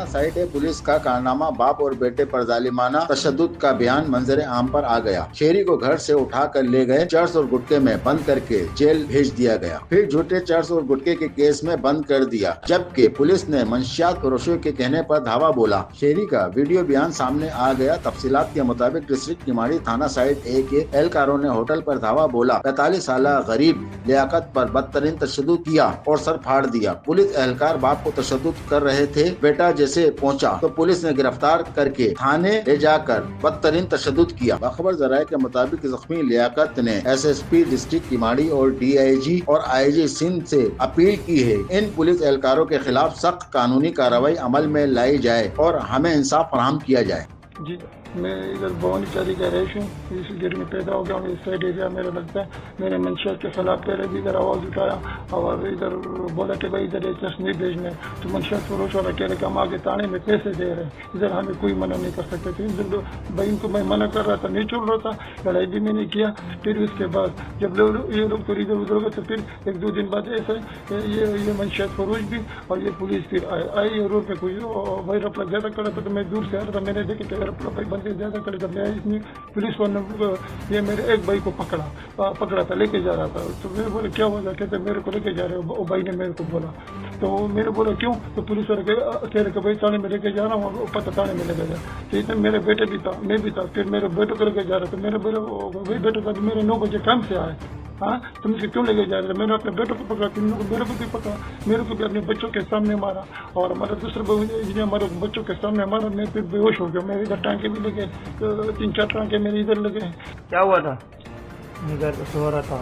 Site है। Police का कारनामा, बाप और बेटे पर जालिमाना तशद्दुद का बयान मंजर आम पर आ गया। शेरी को घर से उठा कर ले गए, चर्स और गुटके में बंद करके जेल भेज दिया गया, फिर झूठे चर्स और गुटके के केस में बंद कर दिया, जबकि पुलिस ने मंशियात फरोशों के कहने पर धावा बोला। शेरी का वीडियो बयान सामने आ गया। तफसीलात के मुताबिक डिस्ट्रिक्ट निमाड़ी थाना साइट ए के एहलकारों ने होटल पर धावा बोला। 45 साला गरीब लियाकत पर बदतरीन तशद्दुद किया और सर फाड़ दिया। पुलिस एहलकार बाप को तशद्दुद कर रहे थे। बेटा जैसे पहुंचा तो पुलिस ने गिरफ्तार करके थाने ले जाकर बदतरीन तशद्दुद किया। बाखबर जराये के मुताबिक जख्मी लियाकत ने SSP डिस्ट्रिक्ट निमाड़ी और DIG और IG सिंध से अपील की है इन पुलिस एहलकारों के खिलाफ सख्त कानूनी कार्रवाई अमल में लाई जाए और हमें इंसाफ फराहम किया जाए। जी, मैं इधर भवानी चारी का रईस हूँ। इस गेट में पैदा हो गया हूँ। इस साइड एरिया मेरा लगता है। मैंने मंशियात के खिलाफ पहले भी इधर आवाज़ उठाया और इधर बोला कि भाई इधर चर्च नहीं भेजने, तो मंशियात फरोश वाला कह रहे कि हम आगे ताने में पैसे दे रहे हैं, इधर हमें कोई मना नहीं कर सकते थे। इधर भाई इनको मैं मना कर रहा था, नहीं छोड़ रहा था, लड़ाई भी मैंने किया। फिर उसके बाद जब ये लोग फिर इधर उधर हो गए तो फिर 1-2 दिन बाद ऐसा ये मंशियात फरोश भी और ये पुलिस फिर आई रोड पे कोई भाई रपला ज़्यादा करा था, तो मैं दूर से आ रहा था। मैंने देखा कि रपला भाई ज्यादा करे, जब मैं इसमें पुलिस वाले ये मेरे एक भाई को पकड़ा था, लेके जा रहा था। तो मैं बोले क्या हुआ? कहते मेरे को लेके जा रहे हो। वो भाई ने मेरे को बोला, तो मैंने बोला क्यों? तो पुलिस वाले कह रहे कि भाई थाने में लेके जा रहा हूँ, पता थाने में लेके जा। तो इतने मेरे बेटे भी था, मैं भी था, फिर मेरे बेटे को लेके जा रहा था। मेरे भाई बेटे का मेरे 9 बजे काम से आए। हाँ, तुम इसे क्यों लेके जा रहे थे? मैंने अपने बेटों को पकड़ा, तुम लोग मेरे को भी पकड़ा, मेरे को भी अपने बच्चों के सामने मारा और हमारे दूसरे जिन्हें हमारे बच्चों के सामने मारा। मैं फिर बेहोश हो गया। मेरे इधर टांके भी लगे, 3-4 टांके मेरे इधर लगे। क्या हुआ था? मैं घर पे सो रहा था,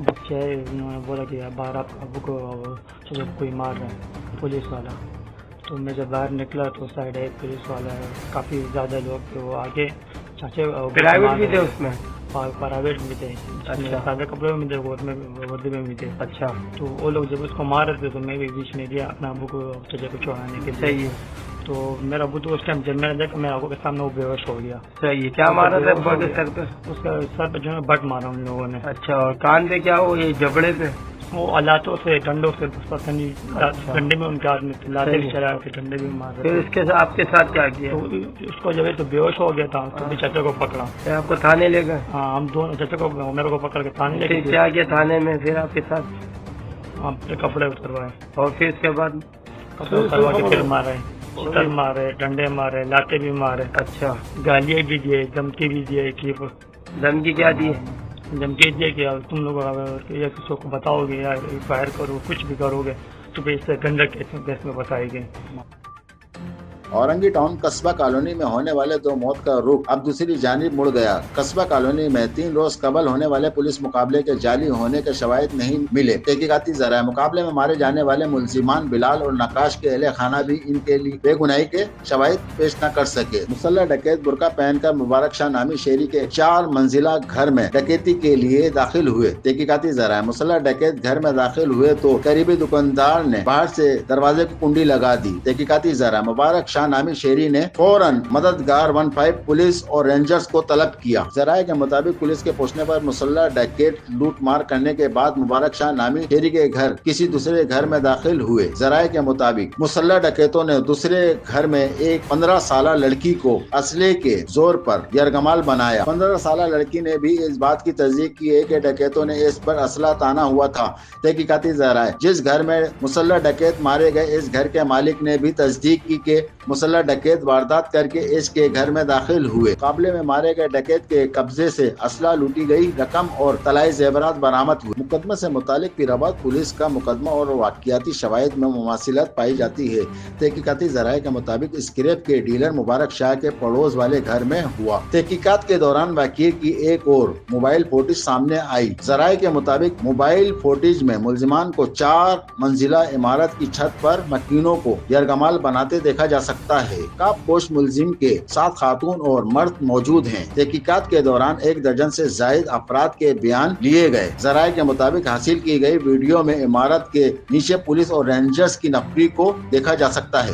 बच्चे उन्होंने बोला कि बाहर आपका अबू को चलो कोई मार रहा है पुलिस वाला। तो मैं जब बाहर निकला तो साइड एक पुलिस वाला है, काफ़ी ज़्यादा लोग थे। वो आगे चाचे प्राइवेट भी थे उसमें? प्राइवेट भी थे, सादे कपड़े में थे, वर्दी में भी थे। अच्छा, तो वो लोग जब उसको मार रहे थे तो मैं भी बीच में गया अपना अबू को चाचे को छुड़ाने के लिए। सही है। तो मेरा अबू तो उस टाइम जब मैंने देखा मेरे अबू के सामने वो बेहोश हो गया। सही है। क्या मारा था बड़े सर पे? उसका सर पे जो है बट मारा उन लोगों ने। अच्छा, और कान पे क्या हो? ये जबड़े पे? वो अलातों से डंडों से पता नहीं, डंडे में उनके हाथ में लाते भी चला के डंडे भी मार रहे। फिर इसके साथ आपके साथ क्या किया? तो उसको जब तो बेहोश हो गया था तो भी चाचा को पकड़ा। फिर आपको थाने ले गए? हाँ, हम दोनों चाचा को मेरे को पकड़ के थाने ले फिर गए। क्या किया थाने में फिर आपके साथ? अपने कपड़े उतरवाए और फिर इसके बाद? कपड़े उतरवा के फिर मारे, शटर मारे, डंडे मारे, लाते भी मारे। अच्छा, गालियाँ भी दिए, धमकी भी दिए कि धमकी क्या दी? धमकी दिए कि तुम लोग या किसी को बताओगे या फायर करो, कुछ भी करोगे तो फिर इससे गंदा केस में बताएंगे। औरंगी टाउन कस्बा कॉलोनी में होने वाले 2 मौत का रुख अब दूसरी जानिब मुड़ गया। कस्बा कॉलोनी में 3 रोज कबल होने वाले पुलिस मुकाबले के जाली होने के शवाहिद नहीं मिले। तहकीकाती जराये मुकाबले में मारे जाने वाले मुलजिमान बिलाल और नकाश के अहले खाना भी इनके लिए बेगुनाही के शवाहिद पेश न कर सके। मुसल्लह डकैत बुरका पहनकर मुबारक शाह नामी शेरी के 4 मंजिला घर में डकैती के लिए दाखिल हुए। तहकीकाती जराये मुसल्लह डकैत घर में दाखिल हुए तो करीबी दुकानदार ने बाहर से दरवाजे को कुंडी लगा दी। तहकीकाती जराये मुबारक नामी शेरी ने फौरन मददगार 15 पुलिस और रेंजर्स को तलब किया। जराये के मुताबिक पुलिस के पूछने पर मुसल्लह डकैत लूट मार करने के बाद मुबारक शाह नामी शेरी के घर किसी दूसरे घर में दाखिल हुए। जराये के मुताबिक मुसल्लह डकैतों ने दूसरे घर में एक 15 साला लड़की को असले के जोर पर यरगमाल बनाया। 15 साला लड़की ने भी इस बात की तस्दीक की है कि डकैतों ने इस पर असला ताना हुआ था। तहकीकाती जराये जिस घर में मुसल्लह डकैत मारे गए इस घर के मालिक ने भी तस्दीक की कि मुसल्लह डकैत वारदात करके इसके घर में दाखिल हुए। मुकाबले में मारे गए डकैत के कब्जे से असला लूटी गई रकम और तलाई जेवरात बरामद हुए। मुकदमे से मुतालिक पीराबाद पुलिस का मुकदमा और वाकियाती शवाहिद में मुमासिलत पाई जाती है। तहकीकाती जराये के मुताबिक स्क्रैप के डीलर मुबारक शाह के पड़ोस वाले घर में हुआ। तहकीकात के दौरान वाक़ये की एक और मोबाइल फुटेज सामने आई। जराये के मुताबिक मोबाइल फुटेज में मुलजिमान को 4 मंजिला इमारत की छत पर मकीनों को यरगमाल बनाते देखा जा सकता है। काबपोश मुलजिम के 7 खातून और मर्द मौजूद हैं। तहकीकात के दौरान 1 दर्जन से जायद अफराद के बयान लिए गए। जराये के मुताबिक हासिल की गई वीडियो में इमारत के नीचे पुलिस और रेंजर्स की नफरी को देखा जा सकता है।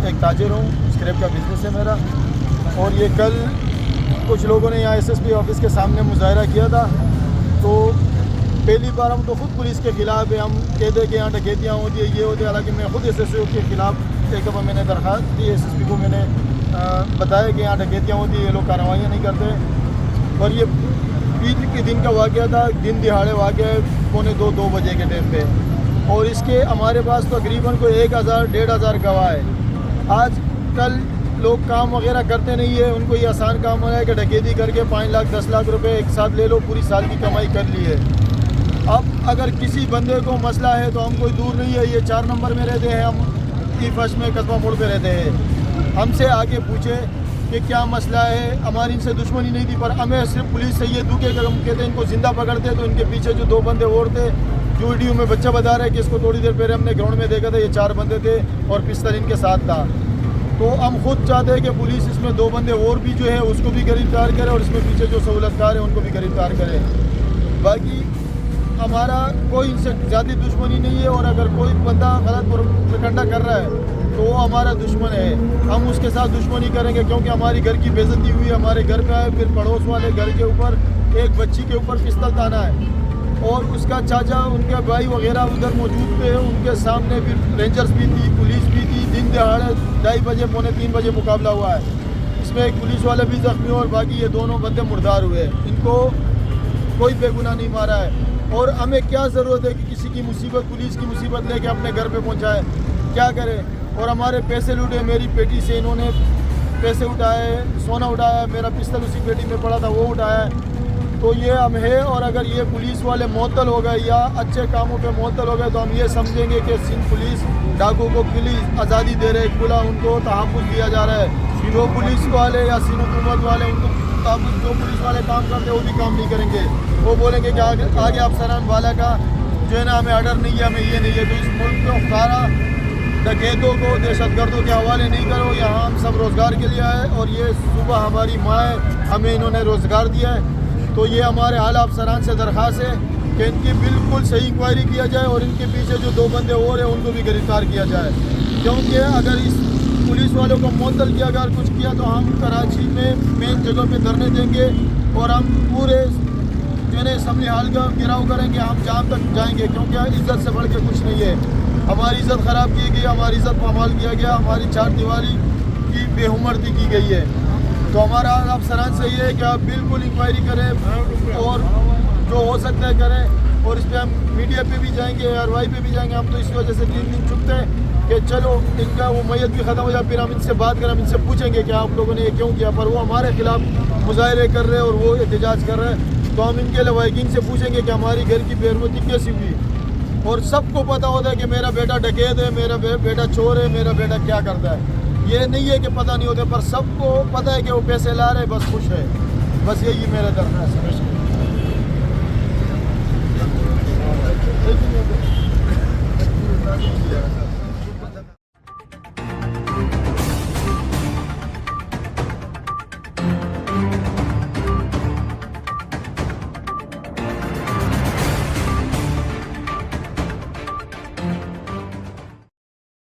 एक ताजिर हूँ, स्क्रैप का बिजनेस है मेरा, और ये कल कुछ लोगों ने यहाँ SSP ऑफिस के सामने मुजाहरा किया था। तो पहली बार हम तो खुद पुलिस के खिलाफ है, हम कहते हैं कि यहाँ डकैतियाँ होती है, ये होती है। हालांकि मैं खुद SSP के खिलाफ ایک دفعہ میں نے درخواست دی SSP کو، میں نے بتایا کہ یہاں ڈکیتیاں ہوتی ہیں، یہ لوگ کارروائیاں نہیں کرتے. اور یہ عید کے دن کا واقعہ تھا، دن دہاڑے واقعہ ہے، 2:45 بجے کے ٹائم پہ. اور اس کے ہمارے پاس تقریباً کوئی 1000-1500 گواہ ہے. آج کل لوگ کام وغیرہ کرتے نہیں ہے، ان کو یہ آسان کام ہو رہا ہے کہ ڈکیتی کر کے 5 لاکھ 10 لاکھ روپے ایک ساتھ لے لو، پوری سال کی کمائی کر لی ہے. اب اگر کسی بندے کو مسئلہ ہے تو ہم کوئی دور نہیں ہے، یہ 4 نمبر میں رہتے ہیں، ہم E1 میں قصبہ موڑ پہ رہتے ہیں. ہم سے آگے پوچھے کہ کیا مسئلہ ہے. ہماری ان سے دشمنی نہیں تھی، پر ہمیں صرف پولیس سے یہ دکھے کہ ہم کہتے ہیں ان کو زندہ پکڑتے تو ان کے پیچھے جو 2 بندے اور تھے، جو ویڈیو میں بچہ بتا رہا ہے کہ اس کو تھوڑی دیر پہلے ہم نے گراؤنڈ میں دیکھا تھا، یہ 4 بندے تھے اور پستل ان کے ساتھ تھا. تو ہم خود چاہتے ہیں کہ پولیس اس میں 2 بندے اور بھی جو ہے اس کو بھی گرفتار کرے، اور اس میں پیچھے جو سہولت کار ہے ان کو بھی گرفتار کرے. باقی ہمارا کوئی ان سے زیادہ دشمنی نہیں ہے، اور اگر کوئی بندہ غلط پروپیگنڈا کر رہا ہے تو وہ ہمارا دشمن ہے. ہم اس کے ساتھ دشمنی کریں گے، کیونکہ ہماری گھر کی بے عزتی ہوئی، ہمارے گھر پہ آئے، پھر پڑوس والے گھر کے اوپر ایک بچی کے اوپر پستل تانا ہے، اور اس کا چاچا، ان کے بھائی وغیرہ ادھر موجود تھے، ان کے سامنے پھر رینجرز بھی تھی، پولیس بھی تھی. دن دہاڑے 2:30 بجے 2:45 بجے مقابلہ ہوا ہے. اس میں ایک پولیس والا بھی زخمی اور باقی یہ دونوں بندے مردار ہوئے. ان کو کوئی بے گناہ نہیں مارا ہے. اور ہمیں کیا ضرورت ہے کہ کسی کی مصیبت، پولیس کی مصیبت لے کے اپنے گھر پہ پہنچائے؟ کیا کرے؟ اور ہمارے پیسے لوٹے، میری پیٹی سے انہوں نے پیسے اٹھائے، سونا اٹھایا، میرا پستل اسی پیٹی میں پڑا تھا وہ اٹھایا. تو یہ ہم ہے. اور اگر یہ پولیس والے معطل ہو گئے یا اچھے کاموں پہ معطل ہو گئے تو ہم یہ سمجھیں گے کہ سندھ پولیس ڈاکو کو کھلی آزادی دے رہے، کھلا ان کو تحفظ دیا جا رہا ہے. جو پولیس والے یا سندھ حکومت والے ان کو تحفظ، جو پولیس والے کام کرتے ہیں وہ بھی کام نہیں کریں گے. وہ بولیں گے کہ آگے افسران والا کا جو ہے نا ہمیں آرڈر نہیں ہے، ہمیں یہ نہیں ہے. تو اس ملک کو سارا ڈکیتوں کو، دہشت گردوں کے حوالے نہیں کرو. یہاں ہم سب روزگار کے لیے آئے، اور یہ صبح ہماری ماں ہے، ہمیں انہوں نے روزگار دیا ہے. تو یہ ہمارے اعلیٰ افسران سے درخواست ہے کہ ان کی بالکل صحیح انکوائری کیا جائے، اور ان کے پیچھے جو 2 بندے اور ہیں ان کو بھی گرفتار کیا جائے. کیونکہ اگر اس پولیس والوں کو معطل کیا، اگر کچھ کیا تو ہم کراچی میں مین جگہ پہ دھرنے دیں گے، اور ہم پورے جو ہے اسمبلی ہال کا گھیراؤ کریں گے. ہم جہاں تک جائیں گے، کیونکہ عزت سے بڑھ کے کچھ نہیں ہے. ہماری عزت خراب کی گئی، ہماری عزت پامال کیا گیا، ہماری 4 دیواری کی بے حرمتی کی گئی ہے. تو ہمارا افسران سے یہ ہے کہ آپ بالکل انکوائری کریں، اور جو ہو سکتا ہے کریں. اور اس پہ ہم میڈیا پہ بھی جائیں گے، RY پہ بھی جائیں گے. ہم تو اس وجہ سے 3 دن چکتے ہیں کہ چلو ان کا وہ میت بھی ختم ہو جائے، پھر ہم ان سے بات کریں، ہم ان سے پوچھیں گے کہ آپ لوگوں نے یہ کیوں کیا. پر وہ ہمارے خلاف مظاہرے کر رہے ہیں اور وہ احتجاج کر رہے ہیں. تو ہم ان کے لوائقین سے پوچھیں گے کہ ہماری گھر کی بے حرمتی کیسی ہوئی. اور سب کو پتہ ہوتا ہے کہ میرا بیٹا ڈکیت ہے، میرا بیٹا چور ہے، میرا بیٹا کیا کرتا ہے. یہ نہیں ہے کہ پتہ نہیں ہوتا، پر سب کو پتہ ہے کہ وہ پیسے لا رہے، بس خوش ہے. بس یہی میرا درخواست ہے.